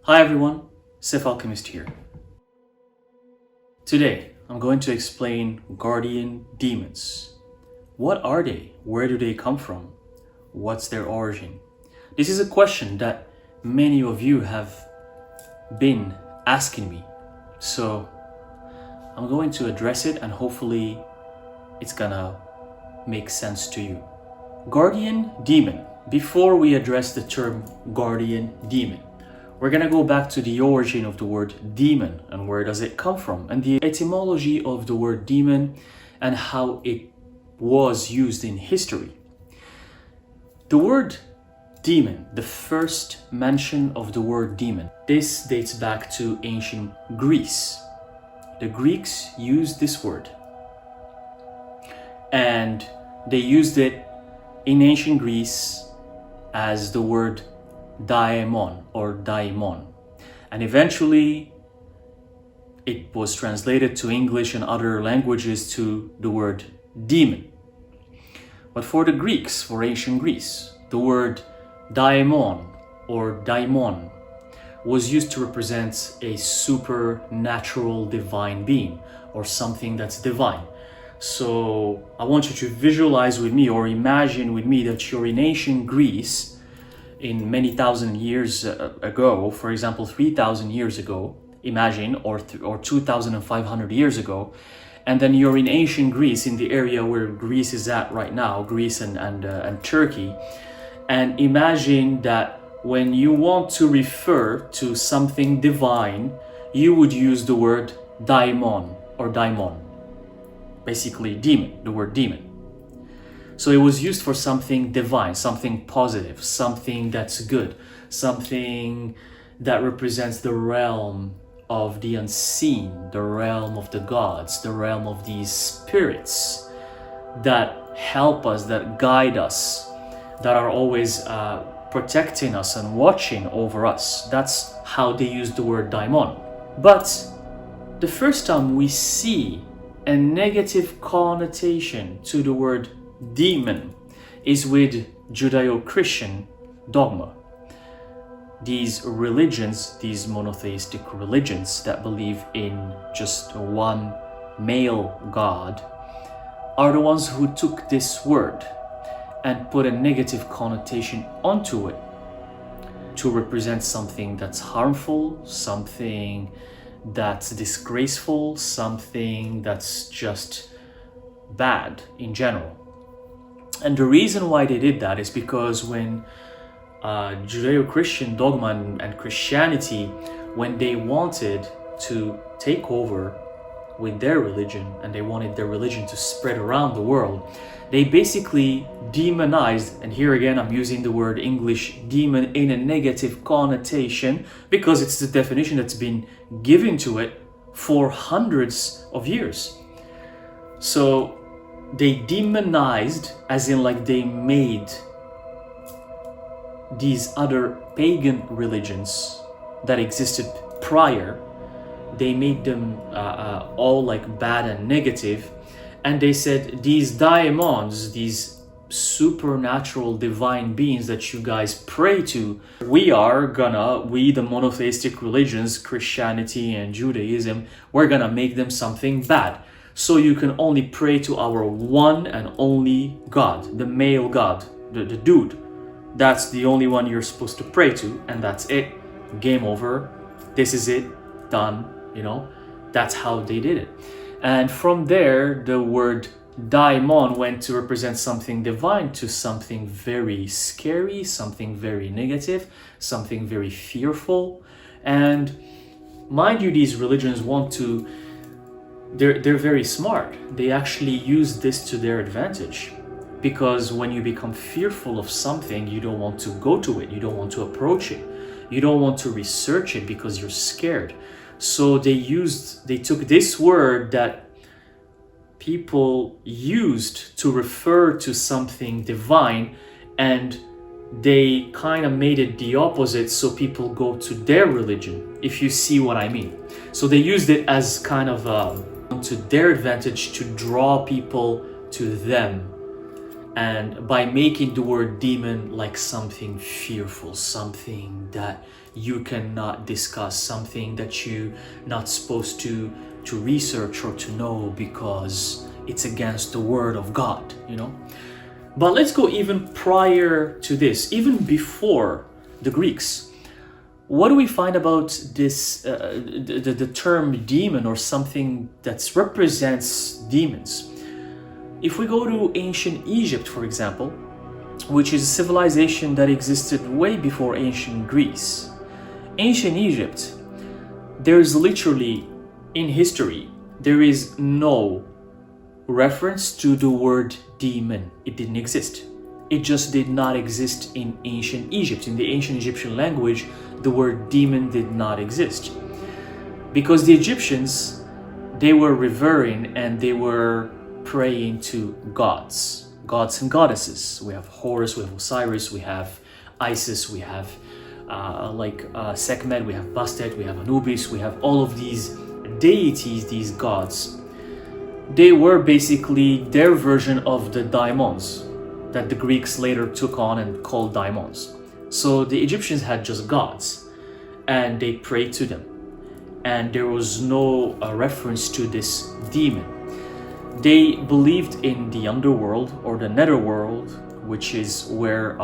Hi everyone, Sif Alchemist here. Today, I'm going to explain guardian demons. What are they? Where do they come from? What's their origin? This is a question that many of you have been asking me. So, I'm going to address it and hopefully it's gonna make sense to you. Guardian demon. Before we address the term guardian demon, we're gonna go back to the origin of the word demon and where does it come from, and the etymology of the word demon and how it was used in history. The word demon, the first mention of the word demon, this dates back to ancient Greece. The Greeks used this word and they used it in ancient Greece as the word daemon or daimon, and eventually it was translated to English and other languages to the word demon. But for the Greeks, for ancient Greece, the word daemon or daimon was used to represent a supernatural divine being or something that's divine. So I want you to visualize with me or imagine with me that you're in ancient Greece in many thousand years ago, for example 3,000 years ago, imagine, or 2,500 years ago, and then you're in ancient Greece, in the area where Greece is at right now, Greece and Turkey, and imagine that when you want to refer to something divine, you would use the word daimon or daimon, basically demon, the word demon. So it was used for something divine, something positive, something that's good, something that represents the realm of the unseen, the realm of the gods, the realm of these spirits that help us, that guide us, that are always protecting us and watching over us. That's how they use the word daimon. But the first time we see a negative connotation to the word demon is with Judeo-Christian dogma. These religions, these monotheistic religions that believe in just one male god, are the ones who took this word and put a negative connotation onto it to represent something that's harmful, something that's disgraceful, something that's just bad in general. And the reason why they did that is because when Judeo-Christian dogma and Christianity, when they wanted to take over with their religion and they wanted their religion to spread around the world, they basically demonized, and here again I'm using the word English demon in a negative connotation because it's the definition that's been given to it for hundreds of years. So they demonized, as in like they made these other pagan religions that existed prior, they made them all like bad and negative, and they said these daimons, these supernatural divine beings that you guys pray to, we the monotheistic religions, Christianity and Judaism, we're gonna make them something bad. So you can only pray to our one and only God, the male God, the dude. That's the only one you're supposed to pray to, and that's it. Game over. This is it. Done. That's how they did it. And from there, the word daimon went to represent something divine to something very scary, something very negative, something very fearful. And mind you, these religions they're very smart. They actually use this to their advantage, because when you become fearful of something, you don't want to go to it, you don't want to approach it, you don't want to research it because you're scared. So they took this word that people used to refer to something divine, and they kind of made it the opposite, so people go to their religion, if you see what I mean. So they used it as kind of to their advantage to draw people to them. and by making the word demon like something fearful, something that you cannot discuss, something that you're not supposed to research or to know because it's against the word of God, you know. But let's go even prior to this, even before the Greeks. What do we find about this, the term demon, or something that represents demons? If we go to ancient Egypt, for example, which is a civilization that existed way before ancient Greece. Ancient Egypt, there's literally, in history, there is no reference to the word demon. It didn't exist. It just did not exist in ancient Egypt. In the ancient Egyptian language, the word demon did not exist. Because the Egyptians, they were revering and they were praying to gods and goddesses. We have Horus, we have Osiris, we have Isis, we have Sekhmet, we have Bastet, we have Anubis, we have all of these deities, these gods. They were basically their version of the daimons that the Greeks later took on and called daimons. So the Egyptians had just gods and they prayed to them. And there was no reference to this demon. They believed in the underworld or the netherworld, which is where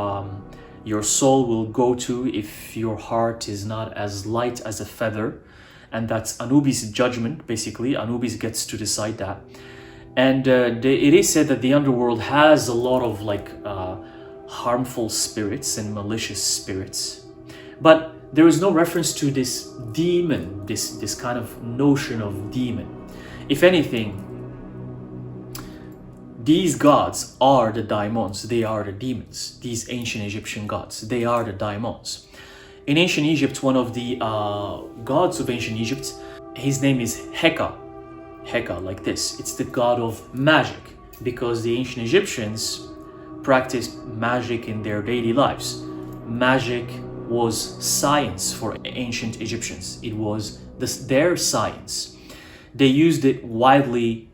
your soul will go to if your heart is not as light as a feather. And that's Anubis' judgment, basically. Anubis gets to decide that. And it is said that the underworld has a lot of harmful spirits and malicious spirits. But there is no reference to this demon, this kind of notion of demon. If anything, these gods are the daimons, they are the demons. These ancient Egyptian gods, they are the daimons. In ancient Egypt, one of the gods of ancient Egypt, his name is Heka. Heka, like this. It's the god of magic, because the ancient Egyptians practiced magic in their daily lives. Magic was science for ancient Egyptians. It was their science. They used it widely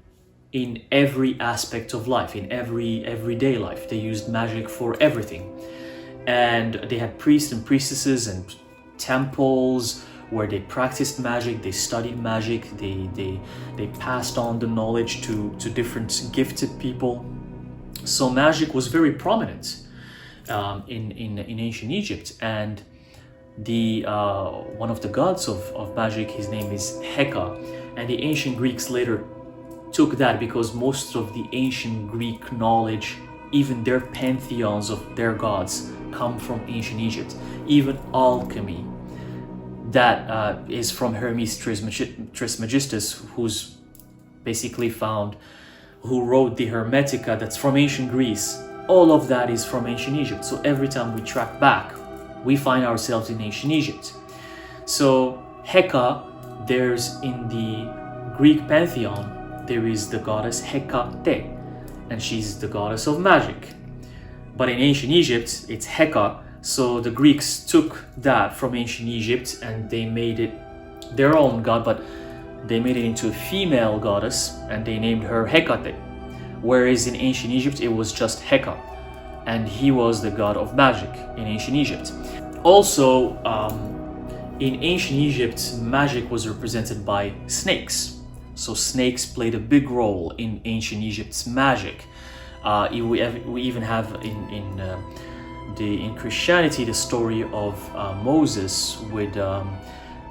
in every aspect of life, in everyday life. They used magic for everything. And they had priests and priestesses and temples where they practiced magic, they studied magic, they passed on the knowledge to different gifted people. So magic was very prominent in ancient Egypt. And the one of the gods of magic, his name is Heka. And the ancient Greeks later took that because most of the ancient Greek knowledge, even their pantheons of their gods, come from ancient Egypt. Even alchemy, that is from Hermes Trismegistus, who's basically who wrote the Hermetica, that's from ancient Greece. All of that is from ancient Egypt. So every time we track back, we find ourselves in ancient Egypt. So Heka, there's in the Greek pantheon, there is the goddess Hekate, and she's the goddess of magic. But in ancient Egypt, it's Heka. So the Greeks took that from ancient Egypt and they made it their own god, but they made it into a female goddess and they named her Hekate. Whereas in ancient Egypt, it was just Heka, and he was the god of magic in ancient Egypt. Also, in ancient Egypt, magic was represented by snakes. So snakes played a big role in ancient Egypt's magic. We even have in Christianity the story of Moses with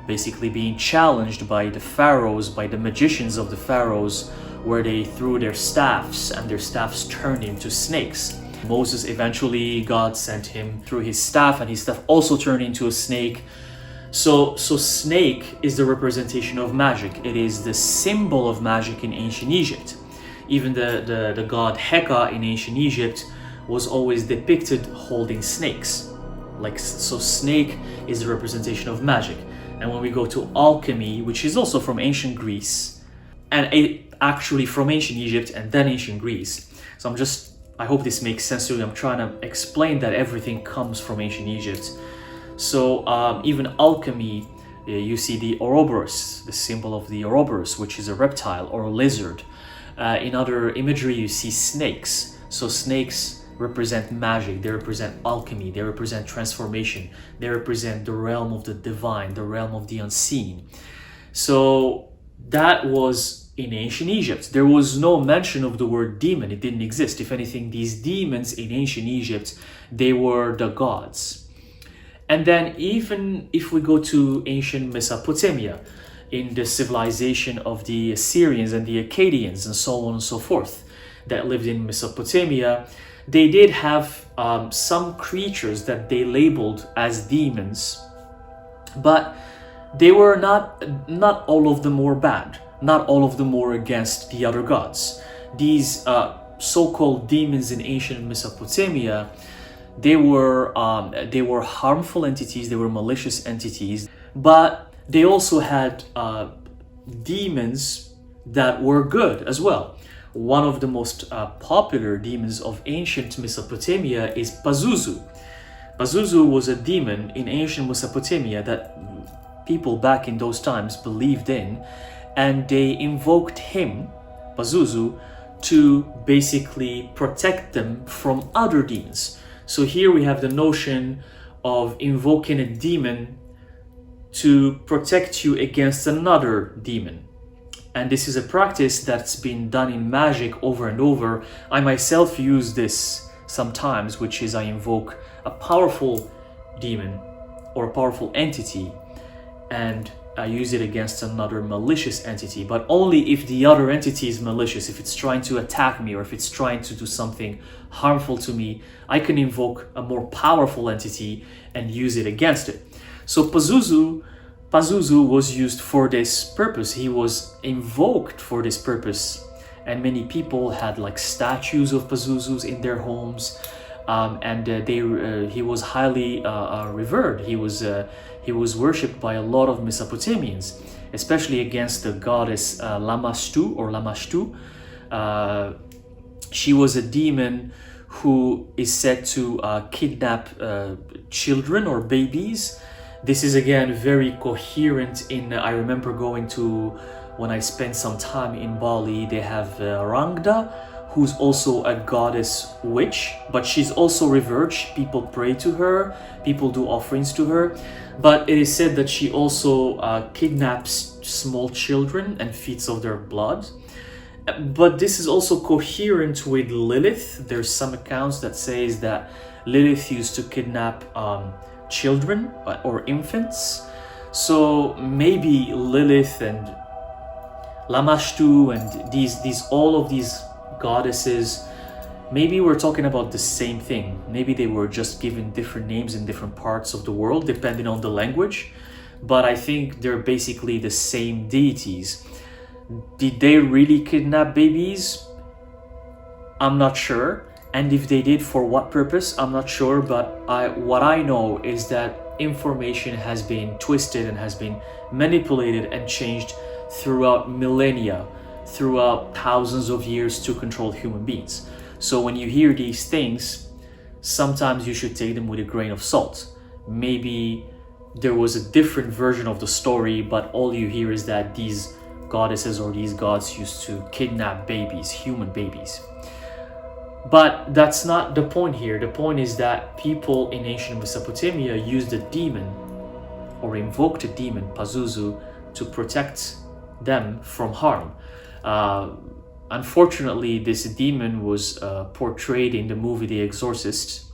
basically being challenged by the pharaohs, by the magicians of the pharaohs, where they threw their staffs and their staffs turned into snakes. Moses, eventually God sent him through his staff, and his staff also turned into a snake. So snake is the representation of magic. It is the symbol of magic in ancient Egypt. Even the god Heka in ancient Egypt was always depicted holding snakes. So snake is the representation of magic. And when we go to alchemy, which is also from ancient Greece, and actually from ancient Egypt and then ancient Greece. So I hope this makes sense to you. I'm trying to explain that everything comes from ancient Egypt. So even alchemy, you see the Ouroboros, the symbol of the Ouroboros, which is a reptile or a lizard. In other imagery, you see snakes. So snakes represent magic, they represent alchemy, they represent transformation, they represent the realm of the divine, the realm of the unseen. So that was in ancient Egypt. There was no mention of the word demon. It didn't exist. If anything, these demons in ancient Egypt, they were the gods. And then even if we go to ancient Mesopotamia, in the civilization of the Assyrians and the Akkadians and so on and so forth that lived in Mesopotamia, they did have some creatures that they labeled as demons, but they were not all of them were bad. Not all of them were against the other gods. These so-called demons in ancient Mesopotamia, they were harmful entities, they were malicious entities, but they also had demons that were good as well. One of the most popular demons of ancient Mesopotamia is Pazuzu. Pazuzu was a demon in ancient Mesopotamia that people back in those times believed in, and they invoked him, Pazuzu, to basically protect them from other demons. So here we have the notion of invoking a demon to protect you against another demon. And this is a practice that's been done in magic over and over. I myself use this sometimes, which is I invoke a powerful demon or a powerful entity, and I use it against another malicious entity, but only if the other entity is malicious. If it's trying to attack me or if it's trying to do something harmful to me, I can invoke a more powerful entity and use it against it. So Pazuzu was used for this purpose. He was invoked for this purpose, and many people had like statues of Pazuzus in their homes, and he was highly revered. He was worshipped by a lot of Mesopotamians, especially against the goddess Lamashtu or Lamashtu. She was a demon who is said to kidnap children or babies. This is again very coherent in, I remember going to, when I spent some time in Bali, they have Rangda, who's also a goddess witch, but she's also revered. People pray to her, people do offerings to her, but it is said that she also kidnaps small children and feeds off their blood. But this is also coherent with Lilith. There's some accounts that says that Lilith used to kidnap children or infants. So maybe Lilith and Lamashtu and all of these goddesses, maybe we're talking about the same thing. Maybe they were just given different names in different parts of the world depending on the language, but I think they're basically the same deities. Did they really kidnap babies? I'm not sure. And if they did, for what purpose? I'm not sure, but what I know is that information has been twisted and has been manipulated and changed throughout millennia, throughout thousands of years to control human beings. So when you hear these things, sometimes you should take them with a grain of salt. Maybe there was a different version of the story, but all you hear is that these goddesses or these gods used to kidnap babies, human babies. But that's not the point here. The point is that people in ancient Mesopotamia used a demon or invoked a demon, Pazuzu, to protect them from harm. Unfortunately, this demon was portrayed in the movie The Exorcist.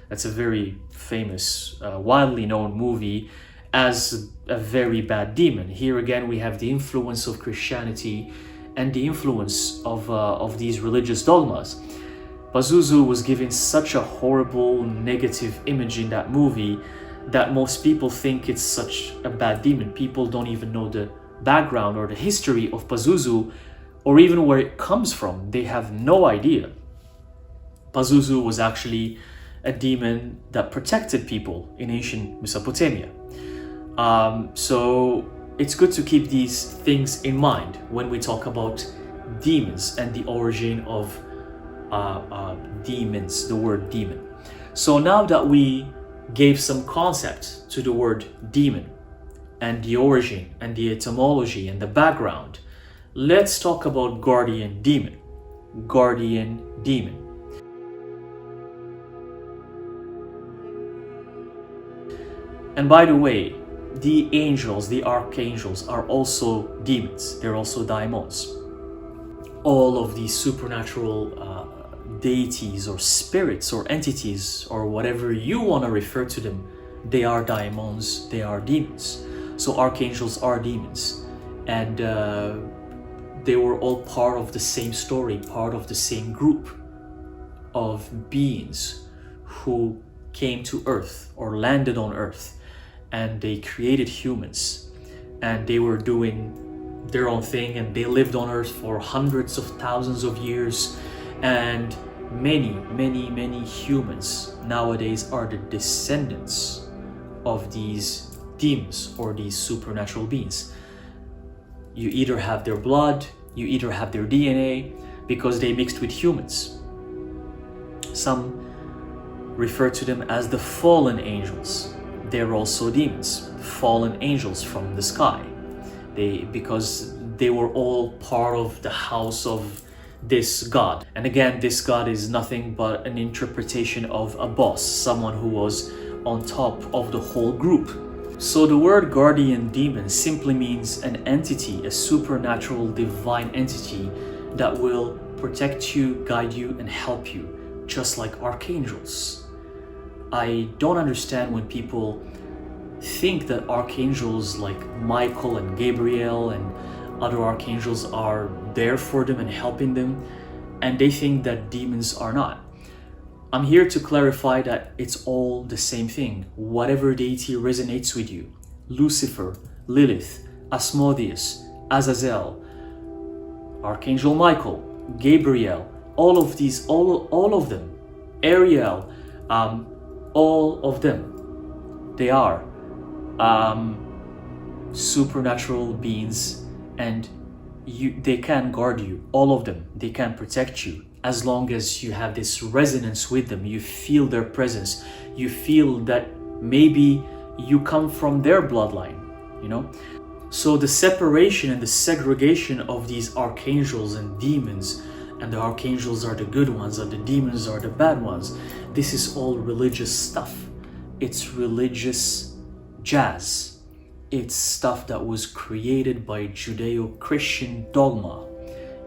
That's a very famous, widely known movie, as a very bad demon. Here again, we have the influence of Christianity and the influence of these religious dogmas. Pazuzu was given such a horrible, negative image in that movie that most people think it's such a bad demon. People don't even know the background or the history of Pazuzu or even where it comes from. They have no idea. Pazuzu was actually a demon that protected people in ancient Mesopotamia. So it's good to keep these things in mind when we talk about demons and the origin of demons, the word demon. So now that we gave some concept to the word demon and the origin and the etymology and the background, let's talk about guardian demon. Guardian demon. And by the way, the angels, the archangels, are also demons. They're also daimons. All of these supernatural deities or spirits or entities or whatever you want to refer to them, they are daimons, they are demons. So archangels are demons. And they were all part of the same story, part of the same group of beings who came to Earth or landed on Earth, and they created humans, and they were doing their own thing, and they lived on Earth for hundreds of thousands of years, and many humans nowadays are the descendants of these demons or these supernatural beings. You either have their blood, you either have their DNA, because they mixed with humans. Some refer to them as the fallen angels. They're also demons, fallen angels from the sky. Because they were all part of the house of this god. And again, this god is nothing but an interpretation of a boss, someone who was on top of the whole group. So the word guardian demon simply means an entity, a supernatural divine entity that will protect you, guide you, and help you, just like archangels. I don't understand when people think that archangels like Michael and Gabriel and other archangels are there for them and helping them, and they think that demons are not. I'm here to clarify that it's all the same thing. Whatever deity resonates with you, Lucifer, Lilith, Asmodeus, Azazel, Archangel Michael, Gabriel, all of these, all of them, Ariel, all of them, they are supernatural beings, and they can guard you, all of them. They can protect you as long as you have this resonance with them. You feel their presence, you feel that maybe you come from their bloodline, you know. So the separation and the segregation of these archangels and demons, and the archangels are the good ones and the demons are the bad ones, this is all religious stuff. It's religious jazz. It's stuff that was created by Judeo-Christian dogma.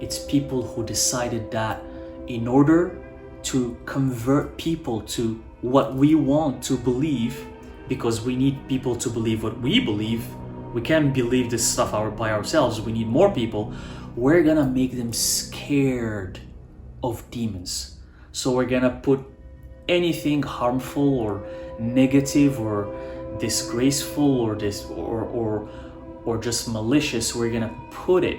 It's people who decided that in order to convert people to what we want to believe, because we need people to believe what we believe, we can't believe this stuff by ourselves, we need more people, we're gonna make them scared of demons. So we're gonna put anything harmful or negative or disgraceful or just malicious, we're gonna put it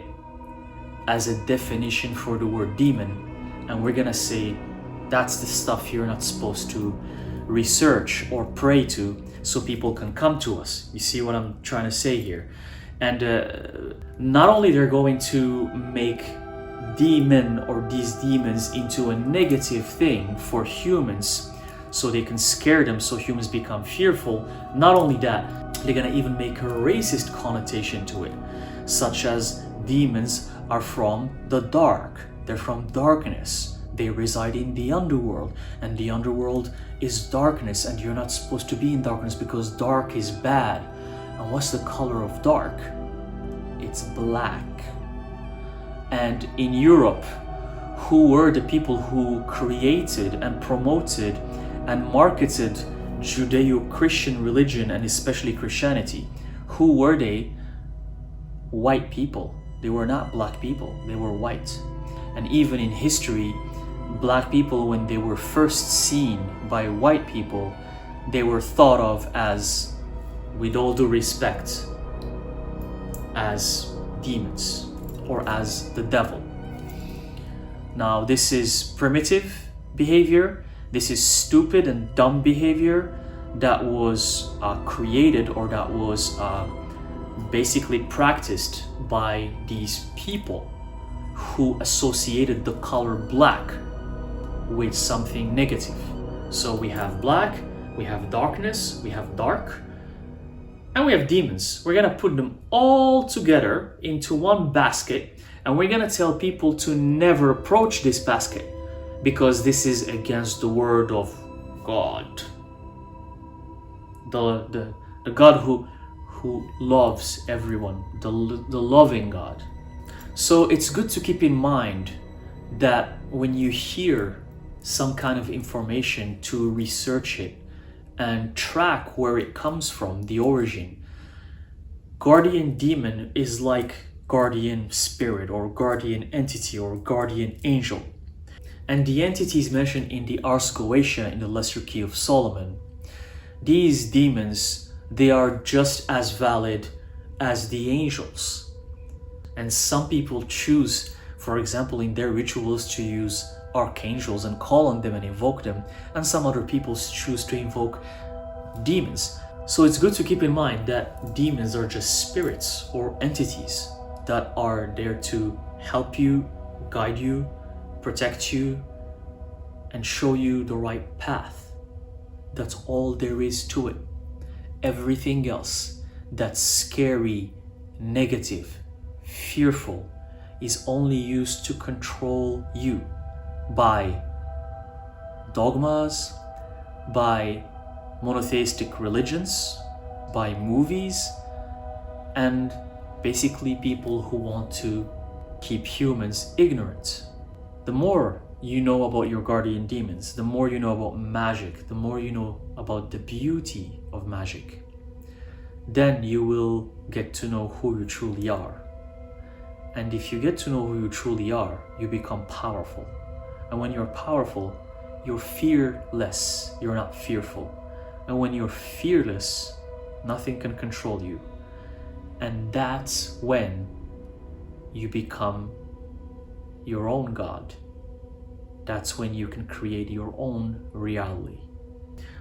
as a definition for the word demon, and we're gonna say that's the stuff you're not supposed to research or pray to, so people can come to us. You see what I'm trying to say here? And not only they're going to make demon or these demons into a negative thing for humans, so they can scare them, so humans become fearful. Not only that, they're gonna even make a racist connotation to it, such as demons are from the dark, they're from darkness, they reside in the underworld, and the underworld is darkness, and you're not supposed to be in darkness because dark is bad. And what's the color of dark? It's black. And in Europe, who were the people who created and promoted and marketed Judeo-Christian religion, and especially Christianity? Who were they? White people. They were not black people, they were white. And even in history, black people, when they were first seen by white people, they were thought of as, with all due respect, as demons or as the devil. Now, this is primitive behavior. This is stupid and dumb behavior that was created, or that was basically practiced by these people who associated the color black with something negative. So we have black, we have darkness, we have dark, and we have demons. We're gonna put them all together into one basket, and we're gonna tell people to never approach this basket, because this is against the word of God. the God who loves everyone, the loving God. So it's good to keep in mind that when you hear some kind of information, to research it and track where it comes from, the origin. Guardian demon is like guardian spirit or guardian entity or guardian angel. And the entities mentioned in the Ars Goetia in the Lesser Key of Solomon, these demons, they are just as valid as the angels. And some people choose, for example, in their rituals to use archangels and call on them and invoke them, and some other people choose to invoke demons. So it's good to keep in mind that demons are just spirits or entities that are there to help you, guide you, protect you, and show you the right path. That's all there is to it. Everything else that's scary, negative, fearful is only used to control you by dogmas, by monotheistic religions, by movies, and basically people who want to keep humans ignorant. The more you know about your guardian demons, the more you know about magic, the more you know about the beauty of magic, then you will get to know who you truly are. And if you get to know who you truly are, you become powerful. And when you're powerful, you're fearless. You're not fearful. And when you're fearless, nothing can control you. And that's when you become your own God. That's when you can create your own reality.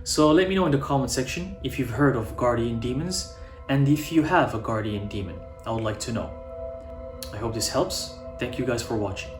So let me know in the comment section if you've heard of guardian demons, and if you have a guardian demon. I would like to know. I hope this helps. Thank you guys for watching.